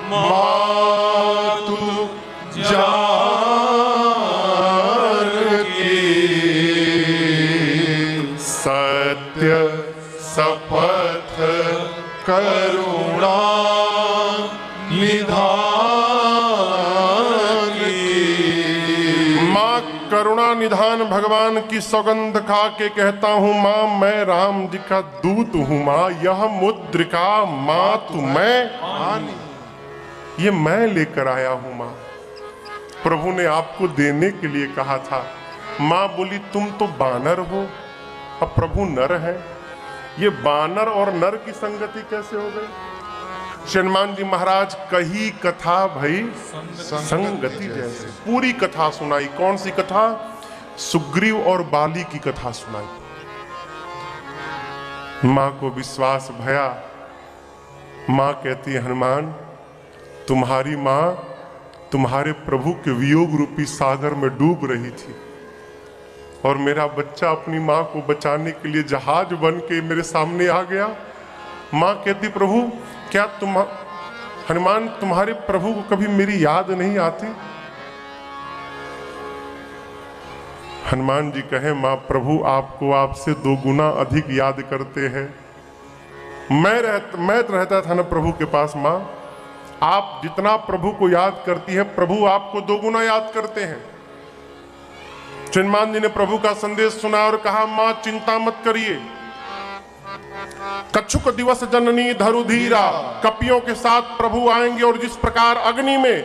मातु जानकी सत्य शपथ करुणा निधान की। माँ करुणा निधान भगवान की सौगंध खा के कहता हूँ माँ मैं राम जी का दूत हूँ माँ। यह मुद्रिका माँ तुम्हें ये मैं लेकर आया हूँ माँ। प्रभु ने आपको देने के लिए कहा था। माँ बोली तुम तो बानर हो, अब प्रभु नर है। ये बानर और नर की संगति कैसे हो गई? हनुमान जी महाराज कही कथा भई संगति जैसे। पूरी कथा सुनाई। कौन सी कथा? सुग्रीव और बाली की कथा सुनाई। मां को विश्वास भया। मां कहती है हनुमान तुम्हारी मां तुम्हारे प्रभु के वियोग रूपी सागर में डूब रही थी और मेरा बच्चा अपनी मां को बचाने के लिए जहाज बन के मेरे सामने आ गया। मां कहती प्रभु क्या तुम हनुमान तुम्हारे प्रभु को कभी मेरी याद नहीं आती? हनुमान जी कहे मां प्रभु आपको आपसे 2 गुना अधिक याद करते हैं। मैं रहता था ना प्रभु के पास मां। आप जितना प्रभु को याद करती है प्रभु आपको 2 गुना याद करते हैं। हनुमान जी ने प्रभु का संदेश सुना और कहा मां चिंता मत करिए। कच्छुक दिवस जननी धरुधीरा, कपियों के साथ प्रभु आएंगे और जिस प्रकार अग्नि में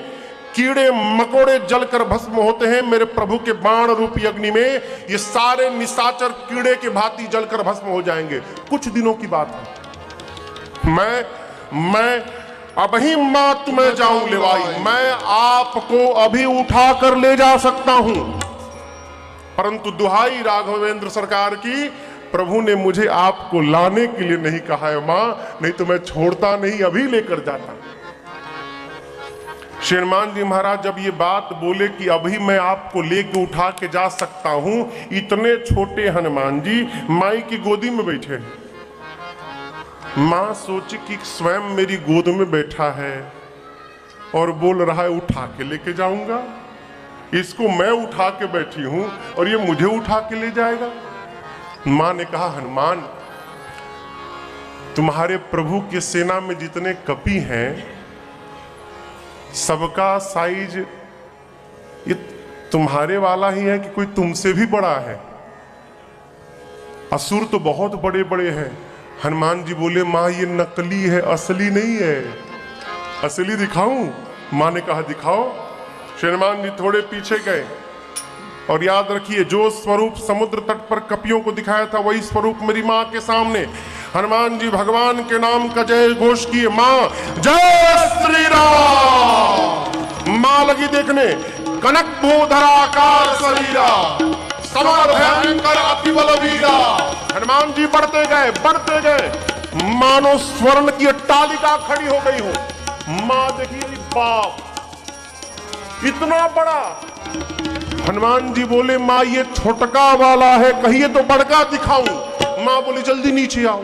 कीड़े मकोड़े जलकर भस्म होते हैं मेरे प्रभु के बाण रूपी अग्नि में ये सारे निशाचर कीड़े के भांति जलकर भस्म हो जाएंगे। कुछ दिनों की बात है। मैं अब ही मां तुम्हें जाऊं लेवाई। मैं आपको अभी उठा कर ले जा सकता हूं, परंतु दुहाई राघवेंद्र सरकार की प्रभु ने मुझे आपको लाने के लिए नहीं कहा है मां, नहीं तो मैं छोड़ता नहीं, अभी लेकर जाता। हनुमान जी महाराज जब ये बात बोले कि अभी मैं आपको लेके उठा के जा सकता हूं, इतने छोटे हनुमान जी माई की गोदी में बैठे। मां सोची कि स्वयं मेरी गोद में बैठा है और बोल रहा है उठा के लेके जाऊंगा। इसको मैं उठा के बैठी हूं और ये मुझे उठा के ले जाएगा। मां ने कहा हनुमान तुम्हारे प्रभु की सेना में जितने कपि हैं सबका साइज ये तुम्हारे वाला ही है कि कोई तुमसे भी बड़ा है? असुर तो बहुत बड़े बड़े हैं। हनुमान जी बोले मां ये नकली है, असली नहीं है। असली दिखाऊं? मां ने कहा दिखाओ। हनुमान जी थोड़े पीछे गए और याद रखिए जो स्वरूप समुद्र तट पर कपियों को दिखाया था वही स्वरूप मेरी मां के सामने। हनुमान जी भगवान के नाम का जय घोष किए। मां जय श्री राम। मां लगी देखने। कनक भूधराकार शरीरा समर भयंकर अति बलवीरा। हनुमान जी बढ़ते गए मानो स्वर्ण की अट्टालिका खड़ी हो गई हो। मां देखिए बाप इतना बड़ा। हनुमान जी बोले मां ये छोटका वाला है, कहिए तो बड़का दिखाऊं। मां बोली जल्दी नीचे आओ,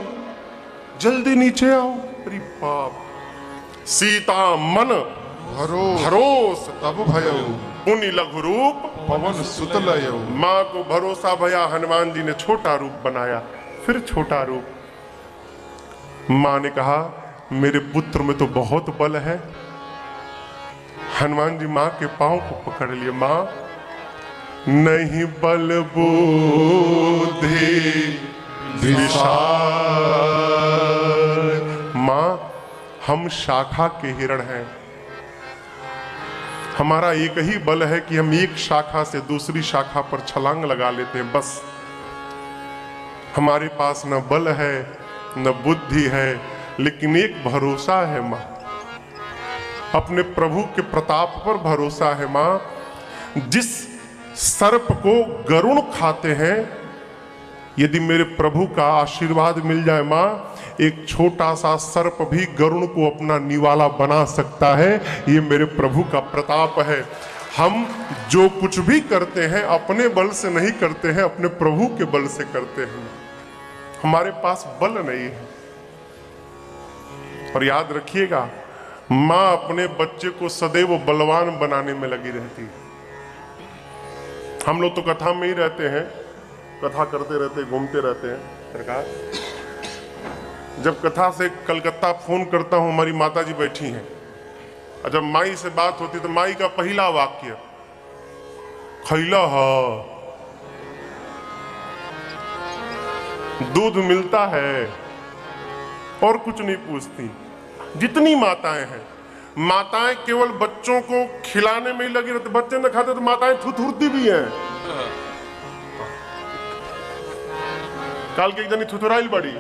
जल्दी नीचे आओ। अरे बाप। सीता मन भरोस तब भयो उनि लघु रूप पवन सुत लयो। मां को भरोसा भया, हनुमान जी ने छोटा रूप बनाया, फिर छोटा रूप। मां ने कहा मेरे पुत्र में तो बहुत बल है। हनुमान जी मां के पांव को पकड़ लिए। मां नहीं बल बुद्धि विशाल। मां हम शाखा के हिरण हैं। हमारा एक ही बल है कि हम एक शाखा से दूसरी शाखा पर छलांग लगा लेते हैं, बस। हमारे पास न बल है न बुद्धि है, लेकिन एक भरोसा है मां। अपने प्रभु के प्रताप पर भरोसा है मां। जिस सर्प को गरुण खाते हैं, यदि मेरे प्रभु का आशीर्वाद मिल जाए मां, एक छोटा सा सर्प भी गरुण को अपना निवाला बना सकता है। ये मेरे प्रभु का प्रताप है। हम जो कुछ भी करते हैं अपने बल से नहीं करते हैं, अपने प्रभु के बल से करते हैं। हमारे पास बल नहीं है। और याद रखिएगा माँ अपने बच्चे को सदैव बलवान बनाने में लगी रहती है। हम लोग तो कथा में ही रहते हैं, कथा करते रहते, घूमते रहते हैं। सरकार, जब कथा से कलकत्ता फोन करता हूं, हमारी माता जी बैठी हैं, और जब माई से बात होती तो माई का पहला वाक्य खैला है, दूध मिलता है, और कुछ नहीं पूछती। जितनी माताएं हैं, माताएं केवल बच्चों को खिलाने में ही लगी रहती। बच्चे न खाते तो माताएं थुथुरती भी हैं। काल के एक जनी थुथुराइल बड़ी,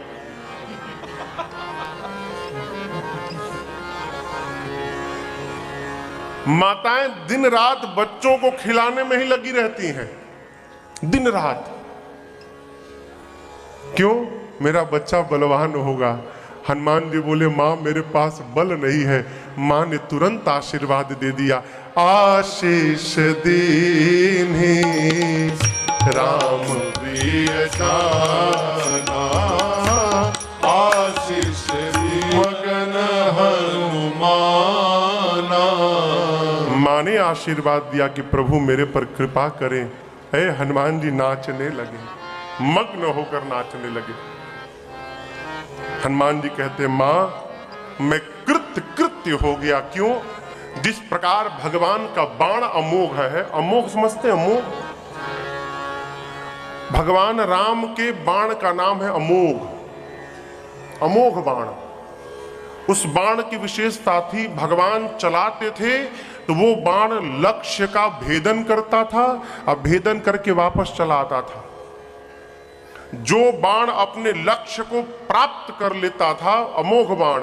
माताएं दिन रात बच्चों को खिलाने में ही लगी रहती हैं, दिन रात। क्यों? मेरा बच्चा बलवान होगा। हनुमान जी बोले, मां मेरे पास बल नहीं है। मां ने तुरंत आशीर्वाद दे दिया, आशीष दीन्ही राम प्रिय जाना, आशीष मगन हनुमाना। मां ने आशीर्वाद दिया कि प्रभु मेरे पर कृपा करें। ऐ हनुमान जी नाचने लगे, मग्न होकर नाचने लगे। हनुमान जी कहते, मां मैं कृत्य हो गया। क्यों? जिस प्रकार भगवान का बाण अमोघ है, अमोघ समझते हैं? अमोघ, भगवान राम के बाण का नाम है अमोघ, अमोघ बाण। उस बाण की विशेषता थी, भगवान चलाते थे तो वो बाण लक्ष्य का भेदन करता था और भेदन करके वापस चला आता था। जो बाण अपने लक्ष्य को प्राप्त कर लेता था, अमोघ बाण।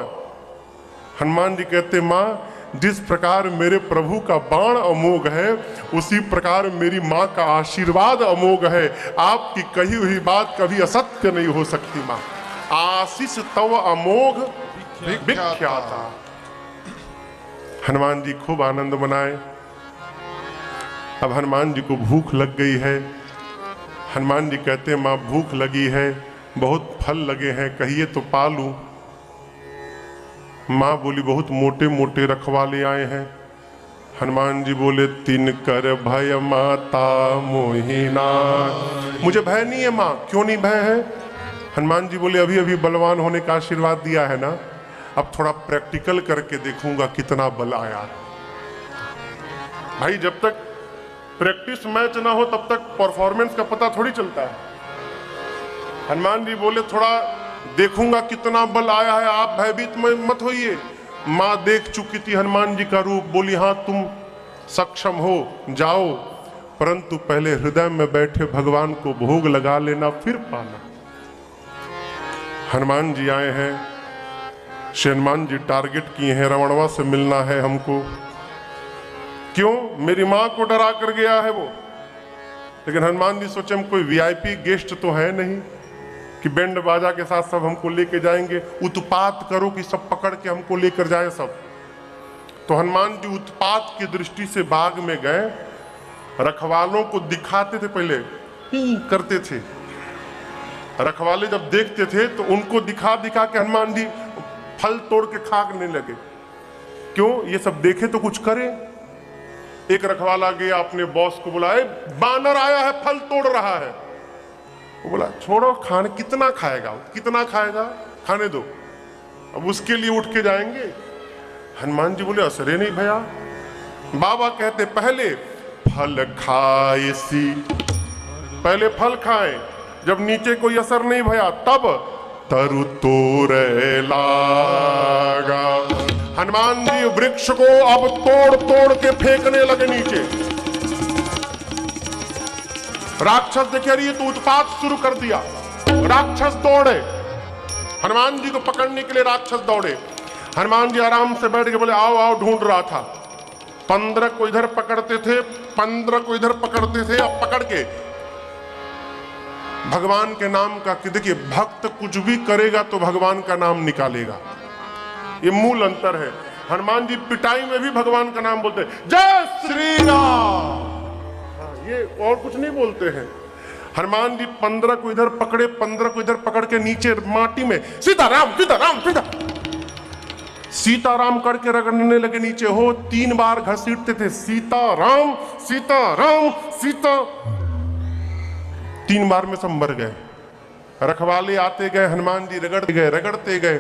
हनुमान जी कहते, मां जिस प्रकार मेरे प्रभु का बाण अमोघ है, उसी प्रकार मेरी मां का आशीर्वाद अमोघ है। आपकी कही हुई बात कभी असत्य नहीं हो सकती मां। आशीष तव अमोघ विख्याता। हनुमान जी खूब आनंद मनाए। अब हनुमान जी को भूख लग गई है। हनुमान जी कहते, मां भूख लगी है, बहुत फल लगे हैं, कहिए तो पालूं। मां बोली, बहुत मोटे मोटे रखवाले आए हैं। हनुमान जी बोले, तिन कर भय माता मोहिना। मुझे भय नहीं है मां। क्यों नहीं भय है? हनुमान जी बोले, अभी अभी बलवान होने का आशीर्वाद दिया है ना, अब थोड़ा प्रैक्टिकल करके देखूंगा कितना बल आया। भाई जब तक प्रैक्टिस मैच ना हो तब तक परफॉर्मेंस का पता थोड़ी चलता है। हनुमान जी बोले, थोड़ा देखूंगा कितना बल आया है, आप भयभीत मत होइए। मां देख चुकी थी हनुमान जी का रूप, बोली, हां तुम सक्षम हो, जाओ, परंतु पहले हृदय में बैठे भगवान को भोग लगा लेना, फिर पाना। हनुमान जी आए हैं। श्री हनुमान जी टारगेट किए हैं, रावणवा से मिलना है हमको। क्यों? मेरी मां को डरा कर गया है वो। लेकिन हनुमान जी सोचे, हम कोई वीआईपी गेस्ट तो है नहीं कि बैंड बाजा के साथ सब हमको लेके जाएंगे। उत्पात करो कि सब पकड़ के हमको लेकर जाए सब। तो हनुमान जी उत्पात की दृष्टि से बाग में गए, रखवालों को दिखाते थे, पहले करते थे। रखवाले जब देखते थे तो उनको दिखा दिखा के हनुमान जी फल तोड़ के खाने लगे। क्यों? ये सब देखे तो कुछ करे। एक रखवाला गया, अपने बॉस को बुलाए, बानर आया है, फल तोड़ रहा है। वो बोला, छोड़ो, खाने कितना खाएगा, कितना खाएगा, खाने दो, अब उसके लिए उठ के जाएंगे। हनुमान जी बोले, असरे नहीं भैया। बाबा कहते, पहले फल खाए सी, पहले फल खाए, जब नीचे कोई असर नहीं भया तब तरु तोड़े लागा। हनुमान जी वृक्ष को अब तोड़ तोड़ के फेंकने लगे नीचे। राक्षस देखे, ये तो उत्पात शुरू कर दिया। राक्षस दौड़े, हनुमान जी को पकड़ने के लिए राक्षस दौड़े। हनुमान जी आराम से बैठ के बोले, आओ आओ, ढूंढ रहा था। 15 को इधर पकड़ते थे, 15 को इधर पकड़ते थे। अब पकड़ के भगवान के नाम का, कि देखिए भक्त कुछ भी करेगा तो भगवान का नाम निकालेगा, ये मूल अंतर है। हनुमान जी पिटाई में भी भगवान का नाम बोलते हैं, जय श्री राम, ये और कुछ नहीं बोलते हैं। हनुमान जी 15 को इधर पकड़े, 15 को इधर पकड़ के नीचे माटी में, सीता राम सीता राम सीता, सीताराम करके रगड़ने लगे नीचे। हो 3 बार घसीटते थे, सीताराम सीताराम सीता। 3 बार में सब मर गए। रखवाले आते गए, हनुमान जी रगड़ते गए।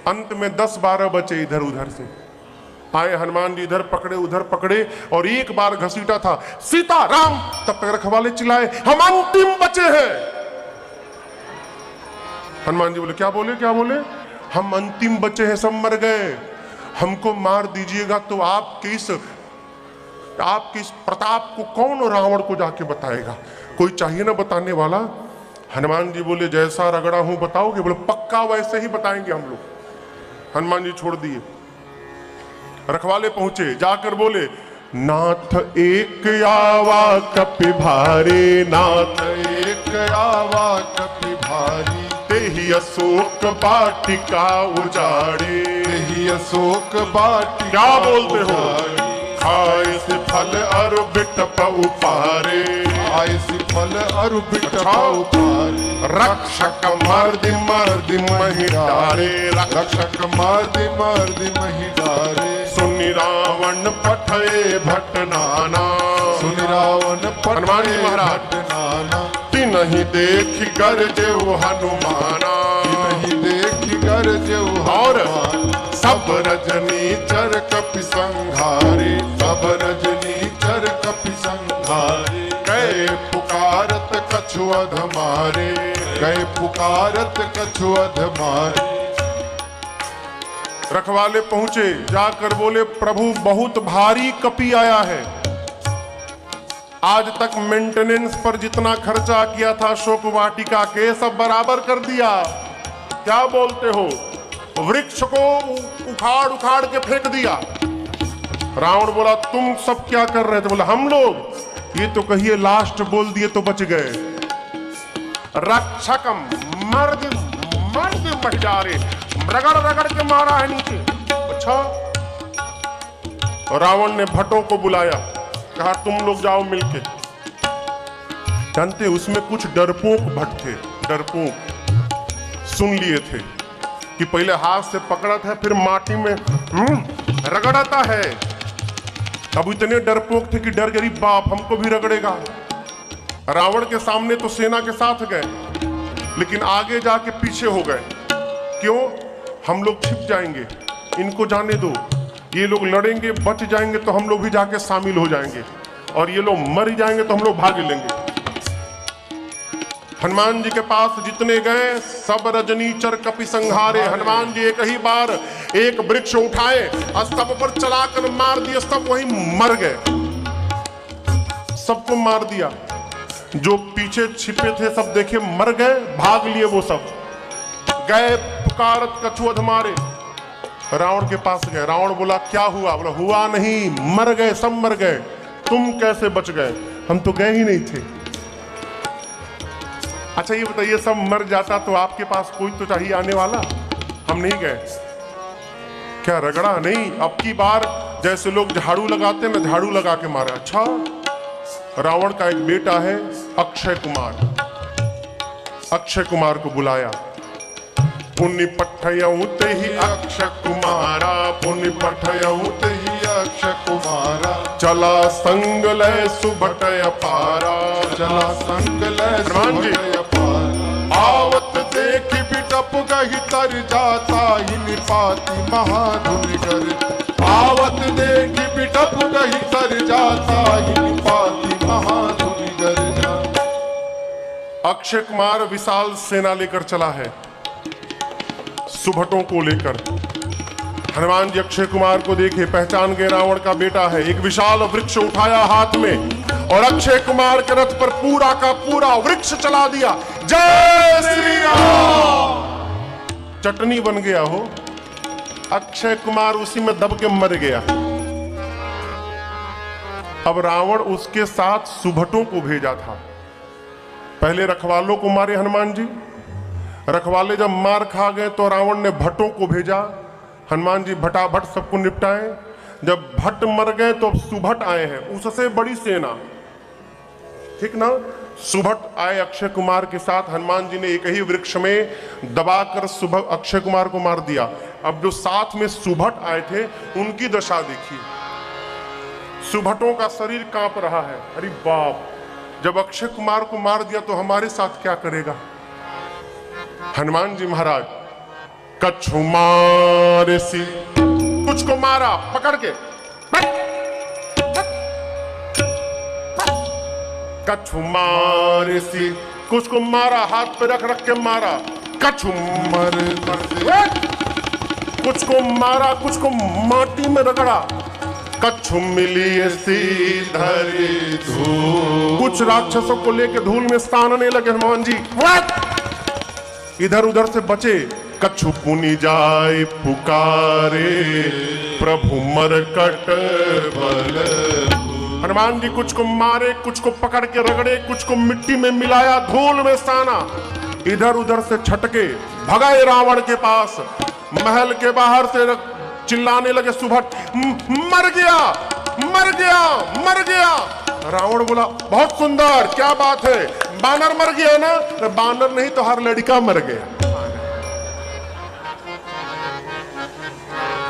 अंत में 10-12 बचे इधर उधर से। आए हनुमान जी, इधर पकड़े उधर पकड़े, और 1 बार घसीटा था, सीताराम। तब तक रखवाले चिल्लाए, हम अंतिम बचे हैं। हनुमान जी बोले, क्या बोले क्या बोले? हम अंतिम बचे हैं, सब मर गए। हमको मार दीजिएगा तो आपके इस प्रताप को कौन रावण को जाके बताएगा? कोई चाहिए ना बताने वाला। हनुमान जी बोले, जैसा रगड़ा हूं बताओगे? बोले, पक्का वैसे ही बताएंगे हम लोग। हनुमान जी छोड़ दिए। रखवाले पहुंचे, जाकर बोले, नाथ एक आवा कपि भारी, नाथ एक आवा कपि भारी, तेहि अशोक वाटिका उजाड़े। तेहि अशोक वाटिका। क्या बोलते हो? खाए से फल अरु बिटप उपारे, खाए से फल अरु बिटप उपारे। रक्षक मर्दि महि डारे, रक्षक मर्दि महि डारे। सुनि रावण पठे भट नाना, सुनि रावण हनुमान जी महाराज भट नाना। तिनहि देख गरजेउ हनुमाना, तिनहि देख गरजेउ और सब रजनी चर कपि संघारे, सब रजनी चर कपि संघारे। गए पुकारत कछु अध मारे, गए पुकारत कछु अध मारे। रखवाले पहुंचे, जाकर बोले, प्रभु बहुत भारी कपि आया है। आज तक मेंटेनेंस पर जितना खर्चा किया था अशोक वाटिका के, सब बराबर कर दिया। क्या बोलते हो? वृक्ष को उखाड़ उखाड़ के फेंक दिया। रावण बोला, तुम सब क्या कर रहे थे? बोला, हम लोग। ये तो कहिए लास्ट बोल दिए तो बच गए। रक्षक मर्द महिलारे, रगड़ रगड़ के मारा है नीचे। अच्छा। रावण ने भट्टों को बुलाया, कहा तुम लोग जाओ मिलके। जानते उसमें कुछ डरपोक भट्ट थे। डरपोक सुन लिए थे कि पहले हाथ से पकड़ा था, फिर माटी में रगड़ाता है। अब इतने डरपोक थे कि डर गई, बाप हमको भी रगड़ेगा। रावण के सामने तो सेना के साथ गए, लेकिन आगे जाके पीछे हो गए। क्यों? हम लोग छिप जाएंगे, इनको जाने दो। ये लोग लड़ेंगे, बच जाएंगे तो हम लोग भी जाके शामिल हो जाएंगे, और ये लोग मर ही जाएंगे तो हम लोग भाग लेंगे। हनुमान जी के पास जितने गए, सब रजनीचर कपि संघारे। हनुमान जी एक ही बार एक वृक्ष उठाए, स्तंभ पर चलाकर मार दिए, सब वहीं मर गए। सबको मार दिया। जो पीछे छिपे थे सब देखे मर गए, भाग लिए वो सब। गए पुकारत कछु अध मारे। रावण के पास गए। रावण बोला, क्या हुआ? बोला, हुआ नहीं, मर गए, सब मर गए। तुम कैसे बच गए? हम तो गए ही नहीं थे। अच्छा ये बताइए, सब मर जाता तो आपके पास कोई तो चाहिए आने वाला। हम नहीं गए। क्या रगड़ा? नहीं। अब की बार जैसे लोग झाड़ू लगाते ना, झाड़ू लगा के मारा। अच्छा। रावण का एक बेटा है अक्षय कुमार। अक्षय कुमार को बुलाया। पुण्य पठयऊ तेहि अक्षय कुमारा, पुण्य पठयऊ तेहि अक्षय कुमारा। चला संग लय सुभट अपारा, चला संग लय सुभट अपारा। आवत देखि बिटप गहि तर जाता, हि निपाति महाधुनि गर। आवत देखि बिटप गहि तर जाता, हि निपाति महाधुनि गर। अक्षय कुमार विशाल सेना लेकर चला है, सुभटों को लेकर। हनुमान जी अक्षय कुमार को देखे, पहचान गए रावण का बेटा है। एक विशाल वृक्ष उठाया हाथ में, और अक्षय कुमार के रथ पर पूरा का पूरा वृक्ष चला दिया। जय श्री राम। चटनी बन गया हो। अक्षय कुमार उसी में दब के मर गया। अब रावण उसके साथ सुभटों को भेजा था। पहले रखवालों को मारे हनुमान जी। रखवाले जब मार खा गए तो रावण ने भट्टों को भेजा। हनुमान जी भटाभट सबको निपटाए। जब भट्ट मर गए तो अब सुभट आए हैं, उससे बड़ी सेना। ठीक ना। सुभट आए अक्षय कुमार के साथ, हनुमान जी ने एक ही वृक्ष में दबाकर अक्षय कुमार को मार दिया। अब जो साथ में सुभट आए थे उनकी दशा देखिए, सुभटों का शरीर कांप रहा है। अरे बाप, जब अक्षय कुमार को मार दिया तो हमारे साथ क्या करेगा। हनुमान जी महाराज कछु मारे सी, कुछ को मारा पकड़ के, कछु मारे सी, कुछ को मारा हाथ पे रख रख के मारा, कछु मर कुछ को मारा, कुछ को माटी में रगड़ा, कछु मिली सी धरी धूल। कुछ राक्षसों को लेके धूल में स्थानने लगे हनुमान जी, इधर उधर से बचे। कछु पुनि जाए पुकारे प्रभु मरकट बल। हनुमान जी कुछ को मारे, कुछ को पकड़ के रगड़े, कुछ को मिट्टी में मिलाया, धूल में साना, इधर उधर से छटके भगाए रावण के पास। महल के बाहर से चिल्लाने लगे सुभट, मर गया मर गया मर गया। रावण बोला बहुत सुंदर, क्या बात है, बानर मर गया ना। तो बानर नहीं तो हर लड़का मर गया।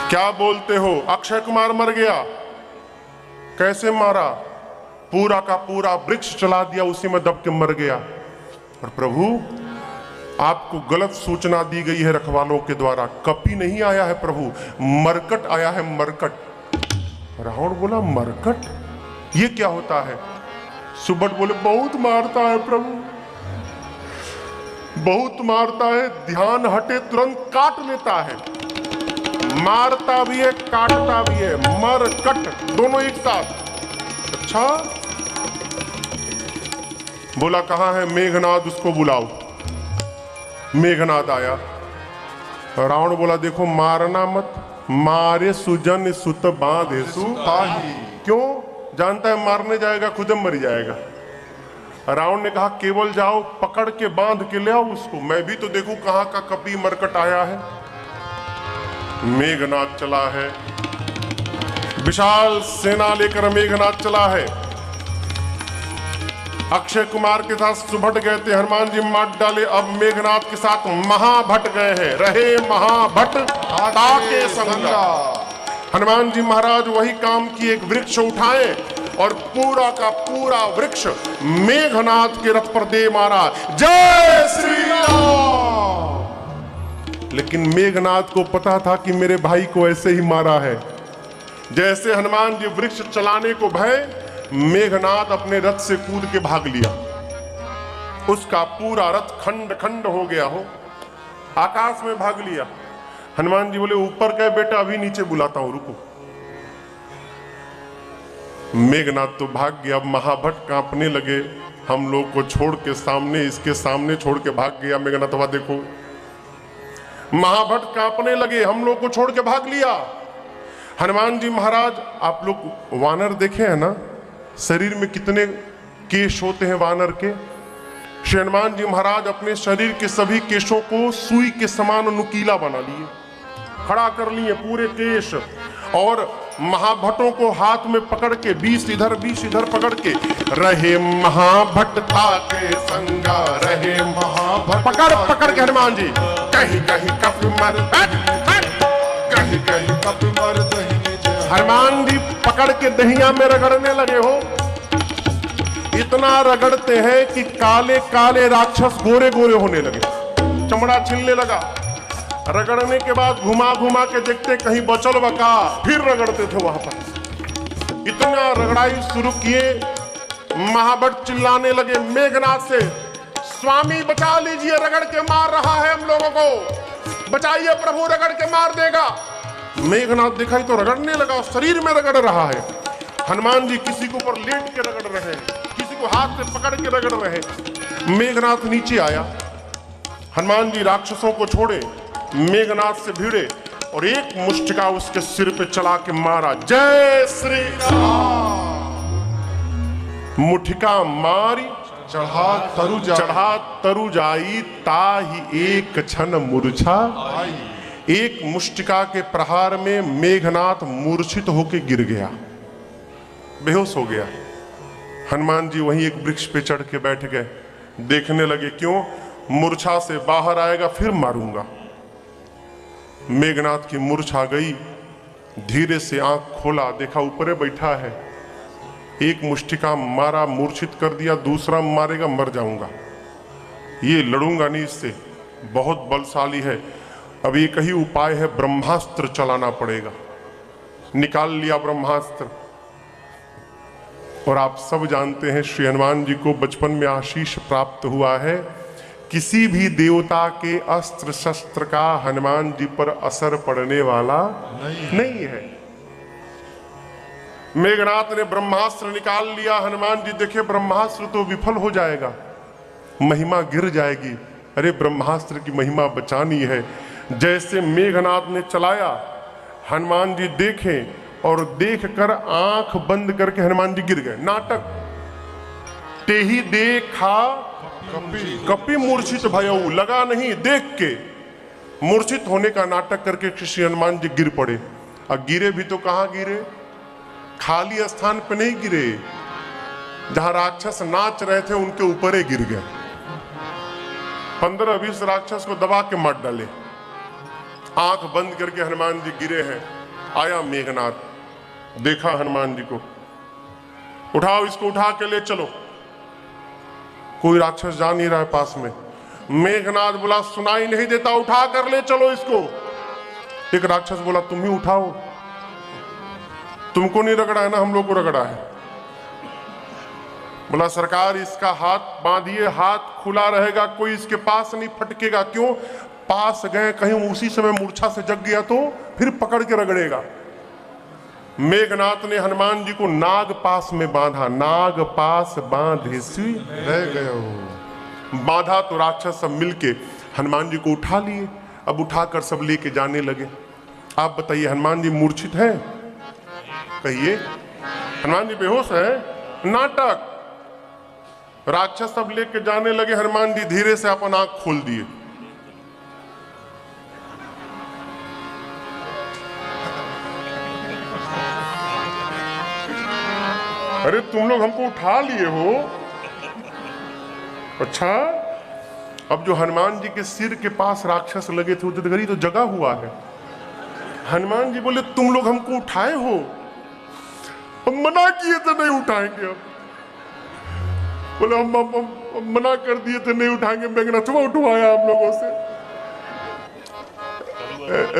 क्या बोलते हो, अक्षय कुमार मर गया। कैसे मारा, पूरा का पूरा वृक्ष चला दिया, उसी में दब के मर गया। और प्रभु आपको गलत सूचना दी गई है रखवालों के द्वारा, कपी नहीं आया है प्रभु, मरकट आया है, मरकट। रावण बोला मरकट, ये क्या होता है। सुभट बोले बहुत मारता है प्रभु, बहुत मारता है, ध्यान हटे तुरंत काट लेता है, मारता भी है काटता भी है, मर कट दोनों एक साथ। अच्छा, बोला कहां है मेघनाद, उसको बुलाओ। मेघनाद आया। रावण बोला देखो मारना मत, मारे सुजन सुत बांधे सुताही। क्यों, जानता है मारने जाएगा खुद मर जाएगा। रावण ने कहा केवल जाओ पकड़ के बांध के ले आओ उसको, मैं भी तो देखूं कहां का कपी मरकट आया है। मेघनाद चला है, विशाल सेना लेकर मेघनाद चला है। अक्षय कुमार के साथ सुभट गए थे, हनुमान जी मार डाले। अब मेघनाद के साथ महाभट गए हैं, रहे महाभट ताके संगा। हनुमान जी महाराज वही काम की, एक वृक्ष उठाए और पूरा का पूरा वृक्ष मेघनाद के रथ पर दे मारा। जय श्री राम। लेकिन मेघनाद को पता था कि मेरे भाई को ऐसे ही मारा है। जैसे हनुमान जी वृक्ष चलाने को भय, मेघनाद अपने रथ से कूद के भाग लिया। उसका पूरा रथ खंड खंड हो गया हो, आकाश में भाग लिया। हनुमान जी बोले ऊपर गए बेटा, अभी नीचे बुलाता हूं, रुको। मेघनाद तो भाग गया। अब महाभट कांपने लगे, हम लोग को छोड़ के सामने, इसके सामने छोड़ के भाग गया मेघनाद। वहां देखो महाभट कांपने लगे, हम लोग को छोड़ के भाग लिया। हनुमान जी महाराज, आप लोग वानर देखे हैं ना, शरीर में कितने केश होते हैं वानर के। श्री हनुमान जी महाराज अपने शरीर के सभी केशों को सुई के समान नुकीला बना लिए, खड़ा कर लिए पूरे केश, और महाभटों को हाथ में पकड़ के 20 इधर 20 इधर पकड़ के, रहे महाभट ताके संगा, रहे महाभट पकड़ पकड़ के हनुमान जी कहीं कहीं कपि मर, कहीं कहीं कपि मर दहिने जय। हनुमान जी पकड़ के दहिया में रगड़ने लगे हो। इतना रगड़ते हैं कि काले काले राक्षस गोरे गोरे होने लगे, चमड़ा छिलने लगा। रगड़ने के बाद घुमा घुमा के देखते कहीं बचल बका, फिर रगड़ते थे वहां पर। इतना रगड़ाई शुरू किए, महाभट चिल्लाने लगे मेघनाद से, स्वामी बचा लीजिए, रगड़ के मार रहा है हम लोगों को, बचाइए प्रभु, रगड़ के मार देगा। मेघनाद दिखाई तो रगड़ने लगा, शरीर में रगड़ रहा है। हनुमान जी किसी के ऊपर लेट के रगड़ रहे हैं, किसी को हाथ से पकड़ के रगड़ रहे हैं। मेघनाद नीचे आया, हनुमान जी राक्षसों को छोड़े, मेघनाद से भिड़े और एक मुष्टिका उसके सिर पे चला के मारा। जय श्री राम। मुठिका मारी, चढ़ा तरु जाई, ताही एक क्षण मूर्छा। एक मुष्टिका के प्रहार में मेघनाद मूर्छित होकर गिर गया, बेहोश हो गया। हनुमान जी वहीं एक वृक्ष पे चढ़ के बैठ गए, देखने लगे। क्यों? मूर्छा से बाहर आएगा फिर मारूंगा। मेघनाथ की मूर्छा गई, धीरे से आंख खोला, देखा ऊपरे बैठा है। एक मुष्टिका मारा, मूर्छित कर दिया, दूसरा मारेगा मर जाऊंगा, ये लड़ूंगा नहीं इससे, बहुत बलशाली है। अब एक ही उपाय है, ब्रह्मास्त्र चलाना पड़ेगा। निकाल लिया ब्रह्मास्त्र। और आप सब जानते हैं श्री हनुमान जी को बचपन में आशीष प्राप्त हुआ है, किसी भी देवता के अस्त्र शस्त्र का हनुमान जी पर असर पड़ने वाला नहीं है। मेघनाथ ने ब्रह्मास्त्र निकाल लिया, हनुमान जी देखे ब्रह्मास्त्र तो विफल हो जाएगा, महिमा गिर जाएगी। अरे ब्रह्मास्त्र की महिमा बचानी है। जैसे मेघनाथ ने चलाया, हनुमान जी देखे और देखकर आंख बंद करके हनुमान जी गिर गए। नाटक। तेही देखा कपि मूर्छित भयऊ, लगा नहीं, देख के मूर्छित होने का नाटक करके श्री हनुमान जी गिर पड़े। अब गिरे भी तो कहां गिरे? खाली स्थान पे नहीं गिरे, जहां राक्षस नाच रहे थे उनके ऊपर ही गिर गए। 15-20 राक्षस को दबा के मार डाले। आंख बंद करके हनुमान जी गिरे हैं। आया मेघनाथ, देखा हनुमान जी को, उठाओ इसको, उठा के ले चलो। कोई राक्षस जा नहीं रहा है पास में। मेघनाथ बोला सुनाई नहीं देता, उठा कर ले चलो इसको। एक राक्षस बोला तुम ही उठाओ, तुमको नहीं रगड़ा है ना, हम लोग को रगड़ा है। बोला सरकार इसका हाथ बांधिए, हाथ खुला रहेगा, कोई इसके पास नहीं फटकेगा। क्यों? पास गए कहीं उसी समय मूर्छा से जग गया तो फिर पकड़ के रगड़ेगा। मेघनाथ ने हनुमान जी को नाग पास में बांधा, नाग पास बांधे सी रह गए। बांधा तो राक्षस सब मिलके हनुमान जी को उठा लिए। अब उठाकर सब लेके जाने लगे। आप बताइए हनुमान जी मूर्छित है? कहिए हनुमान जी बेहोश है? नाटक। राक्षस सब लेके जाने लगे, हनुमान जी धीरे से अपन आंख खोल दिए। अरे तुम लोग हमको उठा लिए हो? अच्छा। अब जो हनुमान जी के सिर के पास राक्षस लगे थे, उधर तो जगा हुआ है। हनुमान जी बोले तुम लोग हमको उठाए हो? हम मना किए थे नहीं उठाएंगे। अब बोले हम मना कर दिए थे नहीं उठाएंगे। मेघनाथ उठवाया हम लोगों से।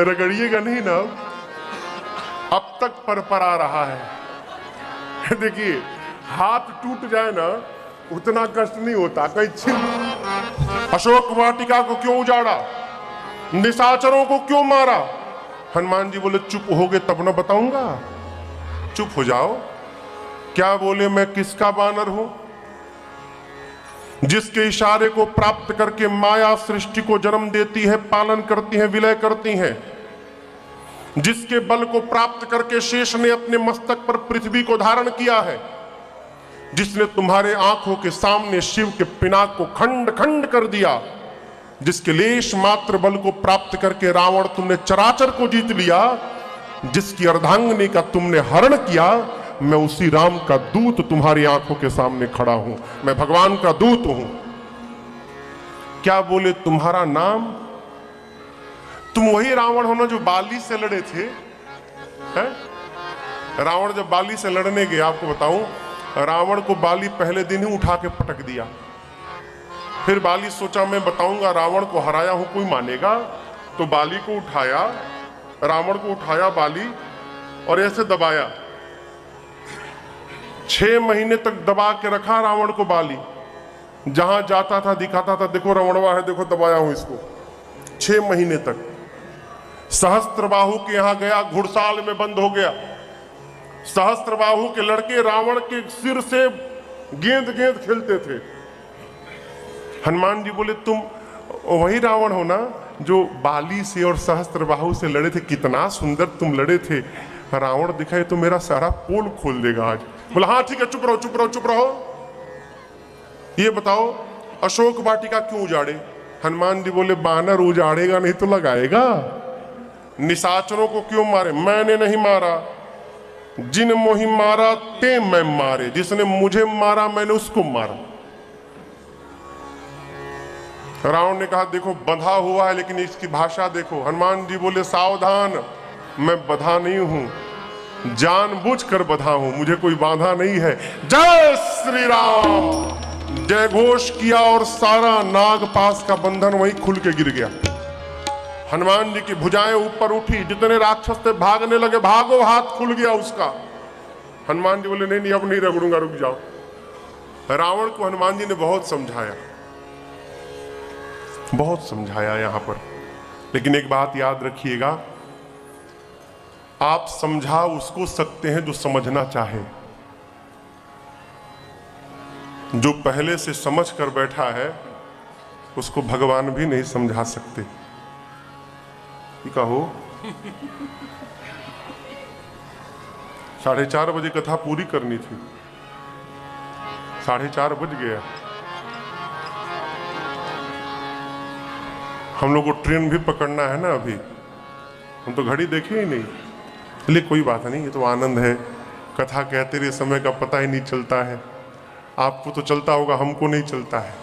रगड़िएगा नहीं ना। अब तक परपरा रहा है। देखिए हाथ टूट जाए ना उतना कष्ट नहीं होता। कहीं छिल अशोक वाटिका को क्यों उजाड़ा, निशाचरों को क्यों मारा? हनुमान जी बोले चुप हो गए तब ना बताऊंगा। चुप हो जाओ। क्या बोले? मैं किसका बानर हूं? जिसके इशारे को प्राप्त करके माया सृष्टि को जन्म देती है, पालन करती है, विलय करती है। जिसके बल को प्राप्त करके शेष ने अपने मस्तक पर पृथ्वी को धारण किया है। जिसने तुम्हारे आंखों के सामने शिव के पिनाक को खंड खंड कर दिया। जिसके लेश मात्र बल को प्राप्त करके रावण तुमने चराचर को जीत लिया। जिसकी अर्धांगिनी का तुमने हरण किया, मैं उसी राम का दूत तुम्हारी आंखों के सामने खड़ा हूं। मैं भगवान का दूत हूं। क्या बोले? तुम्हारा नाम? तुम वही रावण हो ना जो बाली से लड़े थे? है? रावण जब बाली से लड़ने गया, आपको बताऊं, रावण को बाली पहले दिन ही उठा के पटक दिया। फिर बाली सोचा मैं बताऊंगा रावण को हराया हूं, कोई मानेगा। तो बाली को उठाया, रावण को उठाया बाली और ऐसे दबाया। 6 महीने तक दबा के रखा रावण को बाली। जहां जाता था दिखाता था, देखो रावणवा है, देखो दबाया हूं इसको। 6 महीने तक। सहस्त्रबाहु के यहां गया, घुड़साल में बंद हो गया। सहस्त्रबाहु के लड़के रावण के सिर से गेंद गेंद खेलते थे। हनुमान जी बोले तुम वही रावण हो ना जो बाली से और सहस्त्रबाहु से लड़े थे? कितना सुंदर तुम लड़े थे। रावण दिखाई तो मेरा सारा पोल खोल देगा आज। बोला हाँ ठीक है, चुप रहो चुप रहो चुप रहो। ये बताओ अशोक वाटिका क्यों उजाड़े? हनुमान जी बोले बानर उजाड़ेगा नहीं तो लगाएगा। निशाचरों को क्यों मारे? मैंने नहीं मारा। जिन मोहि मारा ते मैं मारे, जिसने मुझे मारा मैंने उसको मारा। रावण ने कहा देखो बंधा हुआ है, लेकिन इसकी भाषा देखो। हनुमान जी बोले सावधान, मैं बंधा नहीं हूं, जानबूझकर बंधा हूं, मुझे कोई बांधा नहीं है। जय श्री राम जय घोष किया और सारा नागपाश का बंधन वहीं खुल के गिर गया। हनुमान जी की भुजाएं ऊपर उठी, जितने राक्षस थे भागने लगे, भागो, हाथ खुल गया उसका। हनुमान जी बोले नहीं नहीं अब नहीं रगड़ूंगा, रुक जाओ। रावण को हनुमान जी ने बहुत समझाया, बहुत समझाया यहां पर, लेकिन एक बात याद रखिएगा, आप समझा उसको सकते हैं जो समझना चाहे। जो पहले से समझ कर बैठा है उसको भगवान भी नहीं समझा सकते। कहो 4:30 बजे कथा पूरी करनी थी, 4:30 बज गया। हम लोग को ट्रेन भी पकड़ना है ना, अभी हम तो घड़ी देखे ही नहीं। ले कोई बात नहीं, ये तो आनंद है, कथा कहते रहे समय का पता ही नहीं चलता है। आपको तो चलता होगा, हमको नहीं चलता है।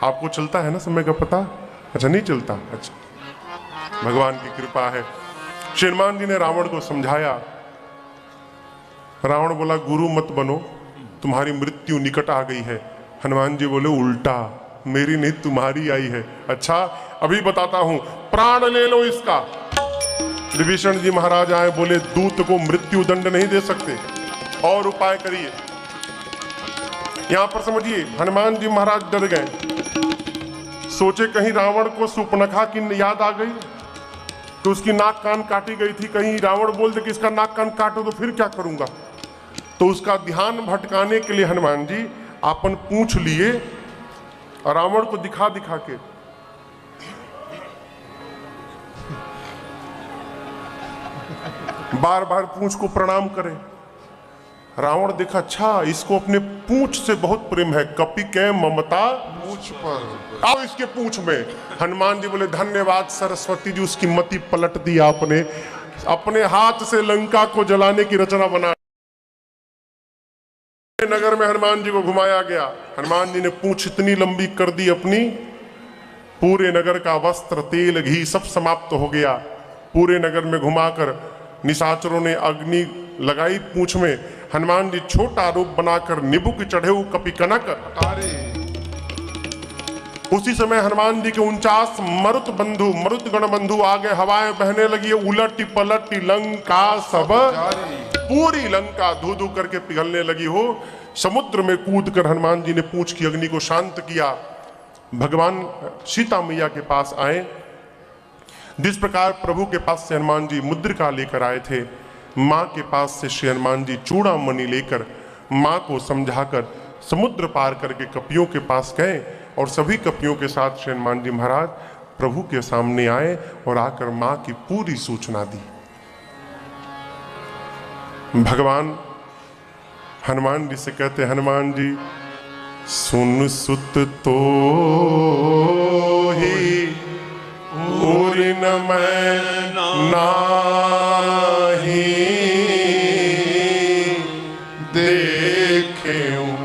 आपको चलता है ना समय का पता? अच्छा नहीं चलता, अच्छा भगवान की कृपा है। श्री हनुमान जी ने रावण को समझाया। रावण बोला गुरु मत बनो, तुम्हारी मृत्यु निकट आ गई है। हनुमान जी बोले उल्टा, मेरी नहीं तुम्हारी आई है। अच्छा अभी बताता हूं, प्राण ले लो इसका। विभीषण जी महाराज आए, बोले दूत को मृत्यु दंड नहीं दे सकते, और उपाय करिए। यहां पर समझिए, हनुमान जी महाराज डर गए, सोचे कहीं रावण को सुपनखा की याद आ गई तो उसकी नाक कान काटी गई थी, कहीं रावण बोल दे कि इसका नाक कान काटो तो फिर क्या करूंगा। तो उसका ध्यान भटकाने के लिए हनुमान जी अपन पूछ लिए और रावण को दिखा दिखा के बार बार पूंछ को प्रणाम करे। रावण देखा अच्छा इसको अपने पूंछ से बहुत प्रेम है, कपि के ममता पूछ पर। आओ इसके पूंछ में। हनुमान जी बोले धन्यवाद सरस्वती जी, उसकी मति पलट दी आपने, अपने हाथ से लंका को जलाने की रचना बना। नगर में हनुमान जी को घुमाया गया। हनुमान जी ने पूंछ इतनी लंबी कर दी अपनी, पूरे नगर का वस्त्र तेल घी सब समाप्त हो गया। पूरे नगर में घुमाकर निशाचरों ने अग्नि लगाई पूंछ में। हनुमान जी छोटा रूप बनाकर निबुक चढ़े कपि कनक। उसी समय हनुमान जी के 49 मरुत बंधु, मरुत गण बंधु आ गए। हवाएं बहने लगी, उलट पलट लंका सब, पूरी लंका धू धू करके पिघलने लगी हो। समुद्र में कूद कर हनुमान जी ने पूंछ की अग्नि को शांत किया। भगवान सीता मैया के पास आए। जिस प्रकार प्रभु के पास से हनुमान जी मुद्रिका लेकर आए थे, माँ के पास से श्री हनुमान जी चूड़ामणि लेकर माँ को समझाकर समुद्र पार करके कपियों के पास गए और सभी कपियों के साथ श्री हनुमान जी महाराज प्रभु के सामने आए और आकर माँ की पूरी सूचना दी। भगवान हनुमान जी से कहते, हनुमान जी सुन सुत तो ही और न मैं नाही देखें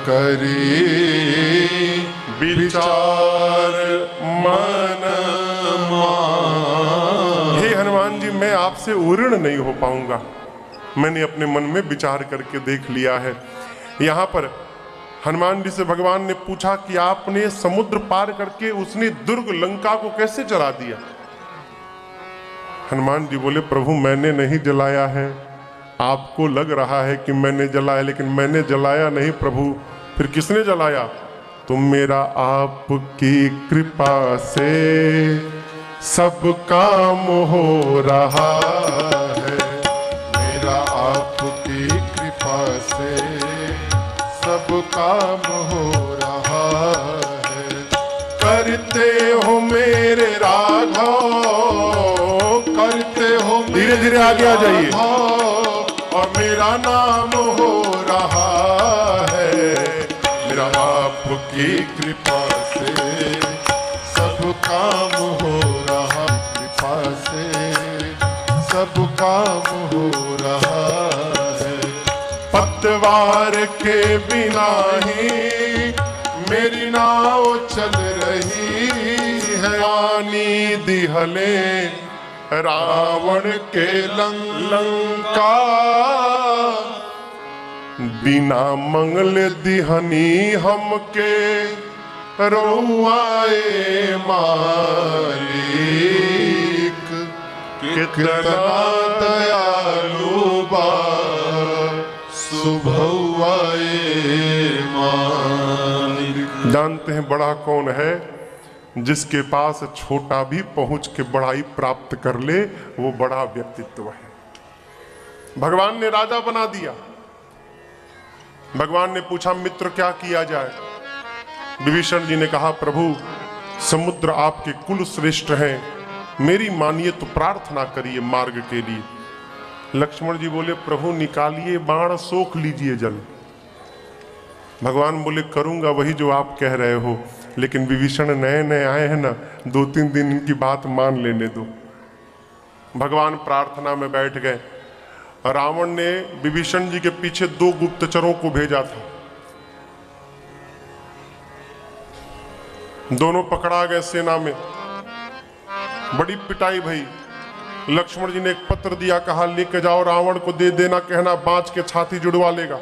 करी विचार मन मान। हे हनुमान जी मैं आपसे उऋण नहीं हो पाऊंगा, मैंने अपने मन में विचार करके देख लिया है। यहाँ पर हनुमान जी से भगवान ने पूछा कि आपने समुद्र पार करके उसने दुर्ग लंका को कैसे जला दिया। हनुमान जी बोले प्रभु मैंने नहीं जलाया है, आपको लग रहा है कि मैंने जलाया, लेकिन मैंने जलाया नहीं प्रभु। फिर किसने जलाया? तुम मेरा आपकी कृपा से सब काम हो रहा है, मेरा आपकी कृपा से सब काम हो रहा है। करते हो मेरे राघव, करते हो धीरे धीरे आगे आ जाइए, और मेरा नाम हो रहा है। मेरा आपकी कृपा से सब काम हो रहा, कृपा से सब काम हो रहा पतवार के बिना ही मेरी नाव चल रही है। आनी दिहले रावण के लंका बिना मंगल दिहनी हमके रउआए मालिक कितना दयालु बा सुभवाए मालिक। जानते हैं बड़ा कौन है? जिसके पास छोटा भी पहुंच के बड़ाई प्राप्त कर ले, वो बड़ा व्यक्तित्व है। भगवान ने राजा बना दिया। भगवान ने पूछा मित्र क्या किया जाए? विभीषण जी ने कहा प्रभु समुद्र आपके कुल श्रेष्ठ हैं, मेरी मानिए तो प्रार्थना करिए मार्ग के लिए। लक्ष्मण जी बोले प्रभु निकालिए बाण, सोख लीजिए जल। भगवान बोले करूंगा वही जो आप कह रहे हो, लेकिन विभीषण नए नए आए हैं ना, 2-3 दिन इनकी बात मान लेने दो। भगवान प्रार्थना में बैठ गए। रावण ने विभीषण जी के पीछे 2 गुप्तचरों को भेजा था। दोनों पकड़ा गए सेना में, बड़ी पिटाई भई। लक्ष्मण जी ने एक पत्र दिया, कहा लेके जाओ रावण को दे देना, कहना बाँच के छाती जुड़वा लेगा।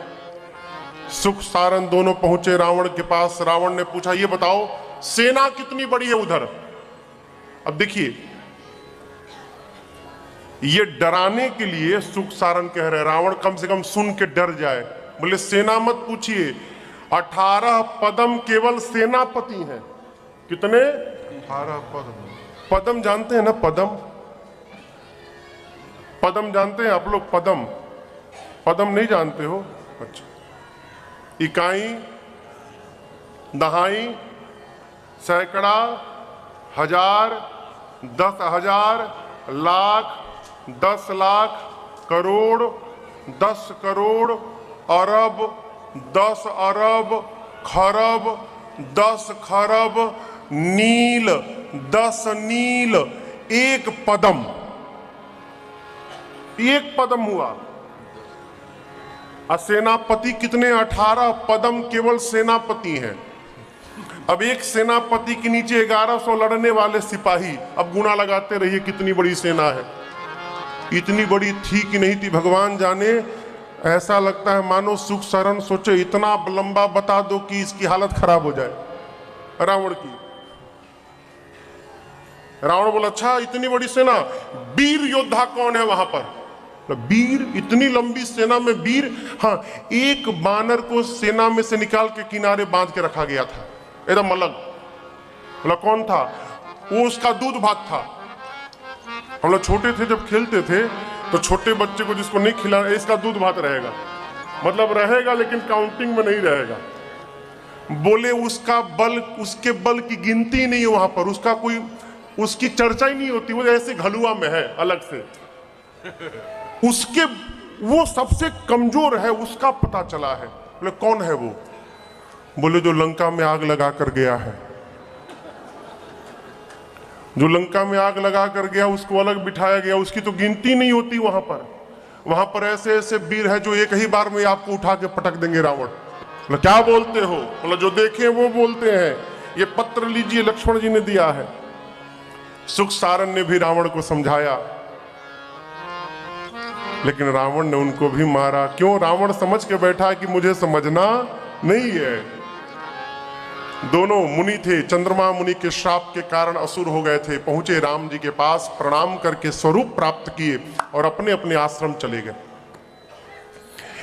सुख सारन दोनों पहुंचे रावण के पास। रावण ने पूछा ये बताओ सेना कितनी बड़ी है उधर? अब देखिए ये डराने के लिए सुख सारन कह रहे, रावण कम से कम सुन के डर जाए। बोले सेना मत पूछिए, 18 पदम केवल सेनापति हैं। कितने? 18 पद। पदम जानते हैं ना? पदम, पदम जानते हैं आप लोग? पदम, पदम नहीं जानते हो? अच्छा। इकाई, दहाई, सैकड़ा, हजार, 10,000, लाख, 10 लाख, करोड़, 10 करोड़, अरब, 10 अरब, खरब, 10 खरब, नील, 10 नील, 1 पदम। 1 पदम हुआ। सेनापति कितने? 18 पदम केवल सेनापति हैं। अब एक सेनापति के नीचे 1100 लड़ने वाले सिपाही। अब गुणा लगाते रहिए कितनी बड़ी सेना है। इतनी बड़ी थी कि नहीं थी भगवान जाने। ऐसा लगता है मानो सुख सरन सोचे इतना लंबा बता दो कि इसकी हालत खराब हो जाए रावण की। रावण बोला अच्छा इतनी बड़ी सेना, वीर योद्धा कौन है वहां पर? वीर? इतनी लंबी सेना में वीर? हाँ, एक बानर को सेना में से निकाल के किनारे बांध के रखा गया था एकदम अलग। बोला कौन था? वो उसका दूध भात था। हम लोग छोटे थे जब खेलते थे तो छोटे बच्चे को जिसको नहीं खिला इसका दूध भात रहेगा, मतलब रहेगा लेकिन काउंटिंग में नहीं रहेगा। बोले उसका बल, उसके बल की गिनती नहीं है वहां पर, उसका कोई, उसकी चर्चा ही नहीं होती। वो ऐसे घलुआ में है अलग से। उसके वो सबसे कमजोर है, उसका पता चला है। बोले कौन है वो? बोले जो लंका में आग लगा कर गया है। जो लंका में आग लगा कर गया उसको अलग बिठाया गया, उसकी तो गिनती नहीं होती वहां पर। वहां पर ऐसे ऐसे वीर है जो एक ही बार में आपको उठा के पटक देंगे रावण। बोले क्या बोलते हो? बोले जो देखे वो बोलते हैं। ये पत्र लीजिए, लक्ष्मण जी ने दिया है। सुख सारन ने भी रावण को समझाया, लेकिन रावण ने उनको भी मारा। क्यों? रावण समझ के बैठा है कि मुझे समझना नहीं है। दोनों मुनि थे, चंद्रमा मुनि के श्राप के कारण असुर हो गए थे। पहुंचे राम जी के पास, प्रणाम करके स्वरूप प्राप्त किए और अपने अपने आश्रम चले गए।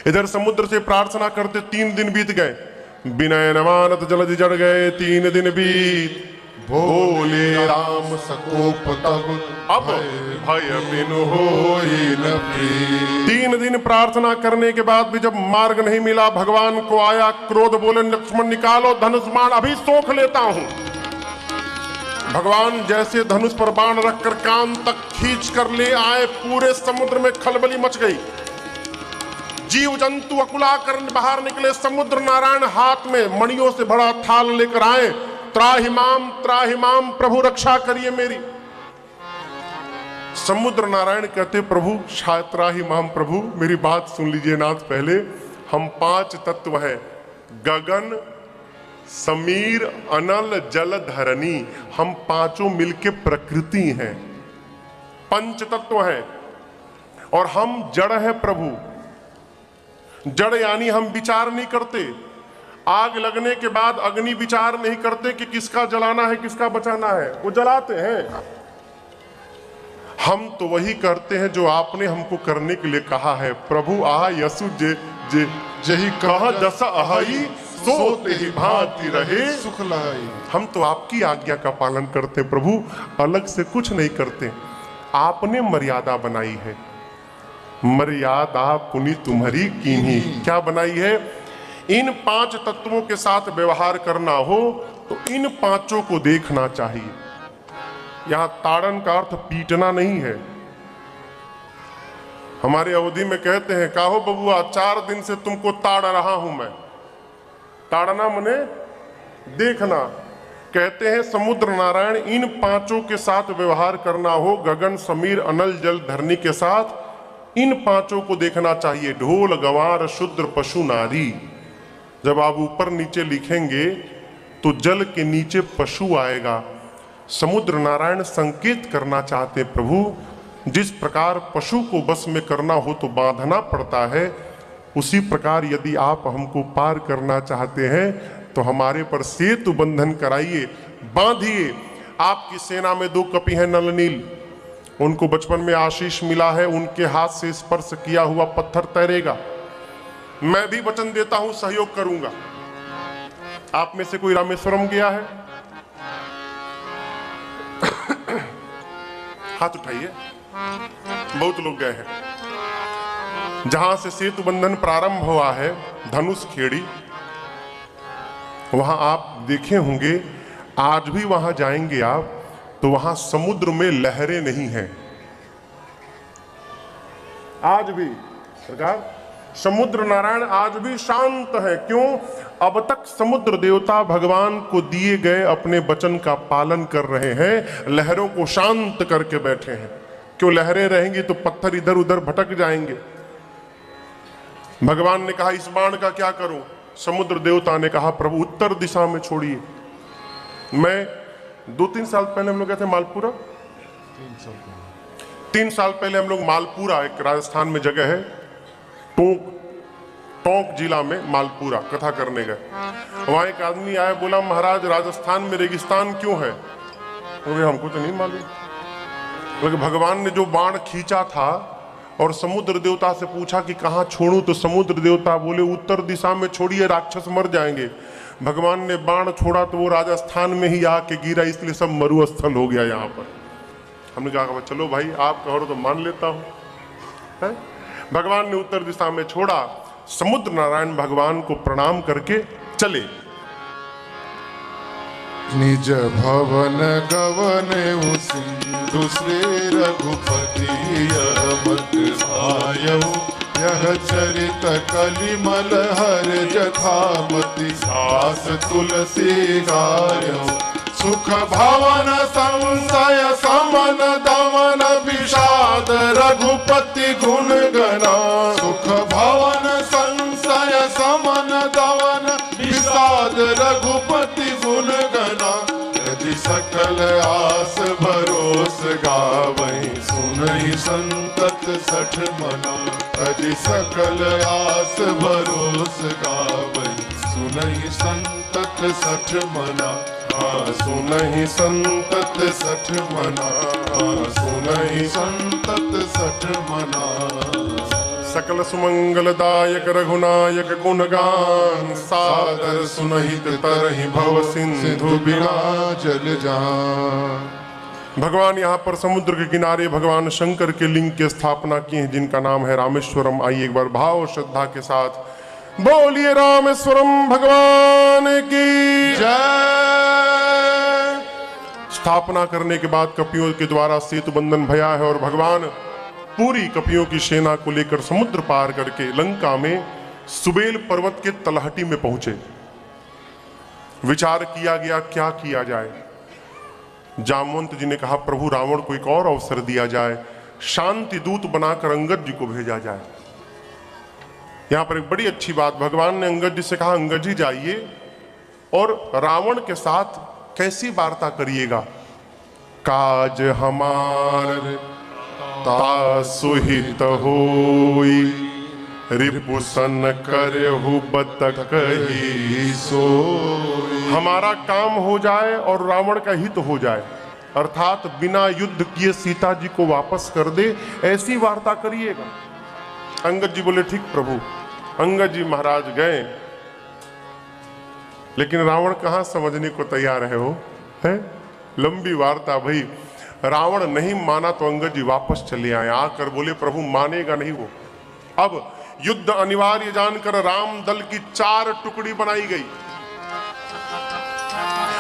इधर समुद्र से प्रार्थना करते 3 दिन बीत गए। विनय न मानत जलधि जड़ गए 3 दिन बीत। भोले राम सकोप तब अब भय बिनु होई न प्रीत। 3 दिन प्रार्थना करने के बाद भी जब मार्ग नहीं मिला, भगवान को आया क्रोध। बोले लक्ष्मण निकालो धनुष बाण, अभी सोख लेता हूं। भगवान जैसे धनुष पर बाण रखकर कान तक खींच कर ले आए, पूरे समुद्र में खलबली मच गई। जीव जंतु अकुला कर बाहर निकले। समुद्र नारायण हाथ में मणियों से बड़ा थाल लेकर आए। त्राहिमाम प्रभु रक्षा करिए मेरी। समुद्र नारायण कहते प्रभु त्राहिमाम प्रभु मेरी बात सुन लीजिए नाथ। पहले हम 5 तत्व हैं, गगन समीर अनल जल धरणी, हम पांचों मिलके प्रकृति हैं, पंच तत्व हैं। और हम जड़ है प्रभु। जड़ यानी हम विचार नहीं करते। आग लगने के बाद अग्नि विचार नहीं करते कि किसका जलाना है किसका बचाना है, वो जलाते हैं। हम तो वही करते हैं जो आपने हमको करने के लिए कहा है। प्रभु आह यसु जे जे जही कहा दस अहाई सोते ही भांति रहे सुख लाई। हम तो आपकी आज्ञा का पालन करते प्रभु, अलग से कुछ नहीं करते। आपने मर्यादा बनाई है, मर्यादा पुनि तुम्हारी कीन्ही। क्या बनाई है? इन 5 तत्वों के साथ व्यवहार करना हो तो इन पांचों को देखना चाहिए। यहां ताड़न का अर्थ पीटना नहीं है। हमारे अवधि में कहते हैं, काहो बबुआ 4 दिन से तुमको ताड़ रहा हूं मैं। ताड़ना मने देखना। कहते हैं समुद्र नारायण इन पांचों के साथ व्यवहार करना हो, गगन समीर अनल जल धरणी के साथ इन पांचों को देखना चाहिए। ढोल गंवार शूद्र पशु नारी। जब आप ऊपर नीचे लिखेंगे तो जल के नीचे पशु आएगा। समुद्र नारायण संकेत करना चाहते प्रभु, जिस प्रकार पशु को बस में करना हो तो बांधना पड़ता है, उसी प्रकार यदि आप हमको पार करना चाहते हैं तो हमारे पर सेतु बंधन कराइए, बांधिए। आपकी सेना में 2 कपि हैं नल नील, उनको बचपन में आशीष मिला है, उनके हाथ से स्पर्श किया हुआ पत्थर तैरेगा। मैं भी वचन देता हूं सहयोग करूंगा। आप में से कोई रामेश्वरम गया है? हाथ उठाइए। बहुत लोग गए हैं। जहां से सेतु बंधन प्रारंभ हुआ है, धनुष खेड़ी, वहां आप देखे होंगे, आज भी वहां जाएंगे आप तो वहां समुद्र में लहरें नहीं हैं। आज भी सरकार समुद्र नारायण आज भी शांत है। क्यों? अब तक समुद्र देवता भगवान को दिए गए अपने वचन का पालन कर रहे हैं, लहरों को शांत करके बैठे हैं। क्यों? लहरें रहेंगी तो पत्थर इधर उधर भटक जाएंगे। भगवान ने कहा इस बाण का क्या करूं? समुद्र देवता ने कहा प्रभु उत्तर दिशा में छोड़िए। मैं 2-3 साल पहले हम लोग गए थे मालपुरा। 3 साल पहले हम लोग मालपुरा, एक राजस्थान में जगह है, टोंक जिला में मालपुरा कथा करने गए। वहां एक आदमी आया, बोला महाराज राजस्थान में रेगिस्तान क्यों है? बोले हमको तो नहीं मालूम। लेकिन भगवान ने जो बाण खींचा था और समुद्र देवता से पूछा कि कहाँ छोड़ूं, तो समुद्र देवता बोले उत्तर दिशा में छोड़िए, राक्षस मर जाएंगे। भगवान ने बाण छोड़ा तो वो राजस्थान में ही आके गिरा, इसलिए सब मरुस्थल हो गया यहाँ पर। हमने कहा चलो भाई आप कहो तो मान लेता हूं। भगवान ने उत्तर दिशा में छोड़ा। समुद्र नारायण भगवान को प्रणाम करके चले। निज भवन गवने सिंधु श्री रघुपति मत आयऊ, यह चरित कलिमल हर जथामति सास तुलसी गायऊ। सुख भवन संशय समन दमन विषाद रघुपति गुण गना। सुख भवन संशय समन दमन विषाद रघुपति गुण गना। यदि सकल आस भरोस गावई, सुनई संतत 60 मना। यदि सकल आस भरोस गावई, सुनई संतत 60 मना। सुनहि संतत 60 मना। सुनहि संतत 60 मना। सकल सुमंगलदायक रघुनायक गुणगान, सादर सुनहित तरहि भव सिंधु बिना जल जान। भगवान यहाँ पर समुद्र के किनारे भगवान शंकर के लिंग की स्थापना की है, जिनका नाम है रामेश्वरम। आइए एक बार भाव और श्रद्धा के साथ बोलिए रामेश्वरम भगवान की जय। स्थापना करने के बाद कपियों के द्वारा सेतु बंधन भया है और भगवान पूरी कपियों की सेना को लेकर समुद्र पार करके लंका में सुबेल पर्वत के तलहटी में पहुंचे। विचार किया गया क्या किया जाए। जामवंत जी ने कहा प्रभु रावण को एक और अवसर दिया जाए, शांति दूत बनाकर अंगद जी को भेजा जाए। यहां पर एक बड़ी अच्छी बात भगवान ने अंगद जी से कहा, अंगद जी जाइए और रावण के साथ कैसी वार्ता करिएगा। काज हमार तासुहित होई, रिपुसन करहु बतकहि सोई। हमारा काम हो जाए और रावण का हित हो जाए, अर्थात बिना युद्ध किए सीता जी को वापस कर दे, ऐसी वार्ता करिएगा। अंगद जी बोले ठीक प्रभु। अंगद जी महाराज गए, लेकिन रावण कहां समझने को तैयार है। वो है लंबी वार्ता भई, रावण नहीं माना तो अंगद जी वापस चले आए। आकर बोले प्रभु मानेगा नहीं वो। अब युद्ध अनिवार्य जानकर राम दल की 4 टुकड़ी बनाई गई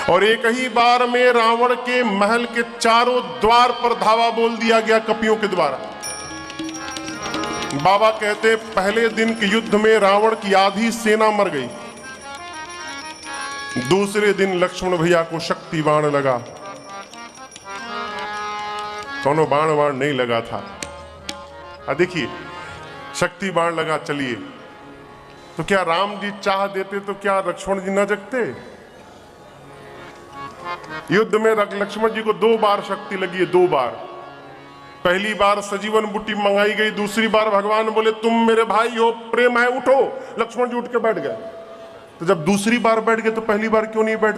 और एक ही बार में रावण के महल के चारों द्वार पर धावा बोल दिया गया कपियों के द्वारा। बाबा कहते पहले दिन के युद्ध में रावण की आधी सेना मर गई। दूसरे दिन लक्ष्मण भैया को शक्ति बाण लगा, दोनों बाण नहीं लगा था। देखिए शक्ति बाण लगा। चलिए तो क्या राम जी चाह देते तो क्या लक्ष्मण जी न जगते? युद्ध में लक्ष्मण जी को 2 बार शक्ति लगी है, 2 बार। पहली बार सजीवन बूटी मंगाई गई, दूसरी बार भगवान बोले तुम मेरे भाई हो, प्रेम है, उठो। लक्ष्मण जी उठ के बैठ गए। तो जब दूसरी बार बैठ गए तो पहली बार क्यों नहीं बैठ?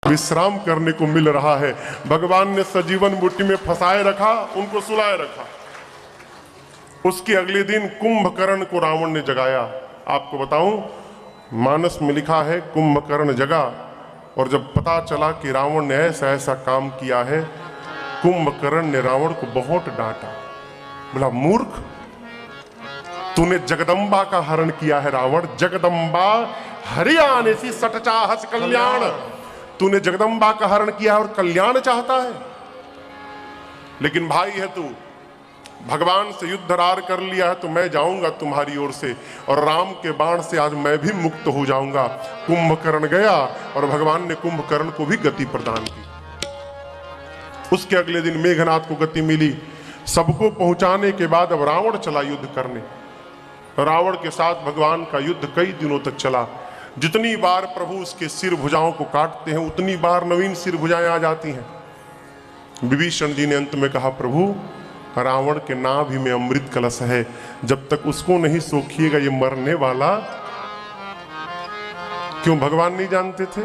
विश्राम करने को मिल रहा है। भगवान ने सजीवन बूटी में फंसाए रखा, उनको सुलाए रखा। उसके अगले दिन कुंभकर्ण को रावण ने जगाया। आपको बताऊं, मानस में लिखा है कुंभकर्ण जगा, और जब पता चला कि रावण ने ऐसा ऐसा काम किया है, कुंभकर्ण ने रावण को बहुत डांटा। बोला मूर्ख, तूने जगदम्बा का हरण किया है रावण। जगदम्बा हरियाणे सी सट चाहत कल्याण। तूने जगदम्बा का हरण किया है और कल्याण चाहता है। लेकिन भाई है तू, भगवान से युद्ध रार कर लिया है तो मैं जाऊंगा तुम्हारी ओर से, और राम के बाण से आज मैं भी मुक्त हो जाऊंगा। कुंभकर्ण गया और भगवान ने कुंभकर्ण को भी गति प्रदान की। उसके अगले दिन मेघनाथ को गति मिली। सबको पहुंचाने के बाद अब रावण चला युद्ध करने। रावण के साथ भगवान का युद्ध कई दिनों तक चला। जितनी बार प्रभु उसके सिर भुजाओं को काटते हैं, उतनी बार नवीन सिर भुजाएं आ जाती हैं। विभीषण जी ने अंत में कहा प्रभु, रावण के नाभि में अमृत कलश है, जब तक उसको नहीं सोखिएगा ये मरने वाला। क्यों भगवान नहीं जानते थे?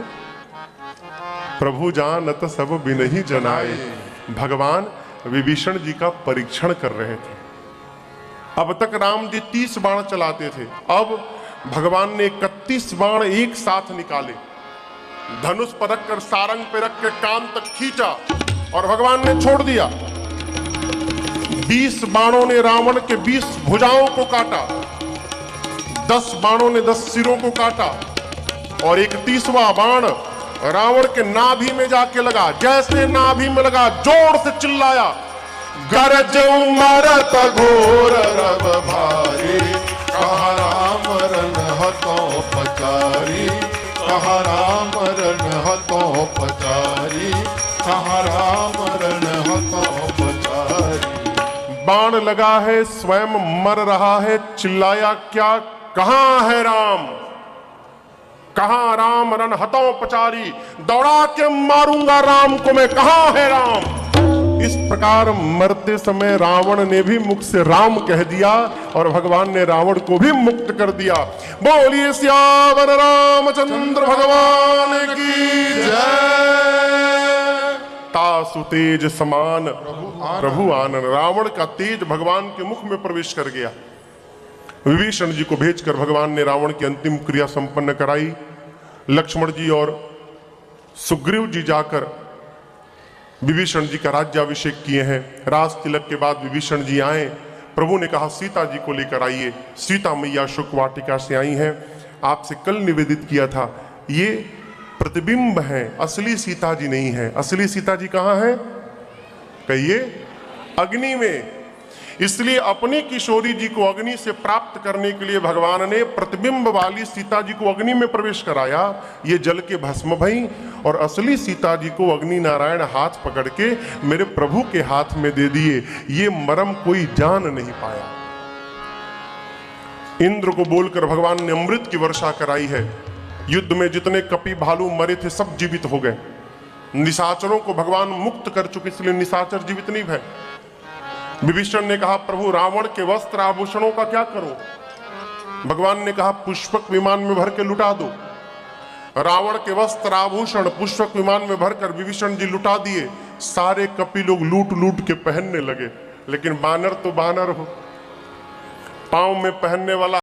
प्रभु जानत सब बिनहि जनाए। भगवान विभीषण जी का परीक्षण कर रहे थे। अब तक राम जी 30 बाण चलाते थे, अब भगवान ने 31 बाण एक साथ निकाले। धनुष पर रखकर सारंग पे रख के कान तक खींचा और भगवान ने छोड़ दिया। 20 बाणों ने रावण के 20 भुजाओं को काटा, 10 बाणों ने 10 सिरों को काटा, और 31वां बाण रावण के नाभि में जाके लगा। जैसे नाभि में लगा, जोर से चिल्लाया, गरज मरत घोर रब भारी, कहा राम रन हतों पचारी, कहा राम रन हतों पचारी, कहा राम रन हतों पचारी। बाण लगा है, स्वयं मर रहा है, चिल्लाया क्या, कहां है राम, कहां राम रन हतों पचारी, दौड़ा के मारूंगा राम को मैं, कहां है राम। इस प्रकार मरते समय रावण ने भी मुख से राम कह दिया और भगवान ने रावण को भी मुक्त कर दिया। बोलिए सियावर रामचंद्र भगवान की जय। तासु तेज समान प्रभु आनन। रावण का तेज भगवान के मुख में प्रवेश कर गया। विभीषण जी को भेजकर भगवान ने रावण की अंतिम क्रिया संपन्न कराई। लक्ष्मण जी और सुग्रीव जी जाकर विभीषण जी का राज्याभिषेक किए हैं। राज तिलक के बाद विभीषण जी आए। प्रभु ने कहा सीता जी को लेकर आइए। सीता मैया शुक वाटिका से आई हैं। आपसे कल निवेदित किया था, ये प्रतिबिंब है, असली सीता जी नहीं है। असली सीता जी कहाँ है? कहिए। अग्नि में। इसलिए अपनी किशोरी जी को अग्नि से प्राप्त करने के लिए भगवान ने प्रतिबिंब वाली सीता जी को अग्नि में प्रवेश कराया, ये जल के भस्म भई, और असली सीता जी को अग्नि नारायण हाथ पकड़ के मेरे प्रभु के हाथ में दे दिए। ये मर्म कोई जान नहीं पाया। इंद्र को बोलकर भगवान ने अमृत की वर्षा कराई है। युद्ध में जितने कपि भालू मरे थे सब जीवित हो गए। निशाचरों को भगवान मुक्त कर चुके, इसलिए निशाचर जीवित नहीं भय। विभीषण ने कहा प्रभु रावण के वस्त्र आभूषणों का क्या करूं? भगवान ने कहा पुष्पक विमान में भर के लुटा दो। रावण के वस्त्र आभूषण पुष्पक विमान में भरकर विभीषण जी लुटा दिए। सारे कपि लोग लूट लूट के पहनने लगे, लेकिन बानर तो बानर हो, पांव में पहनने वाला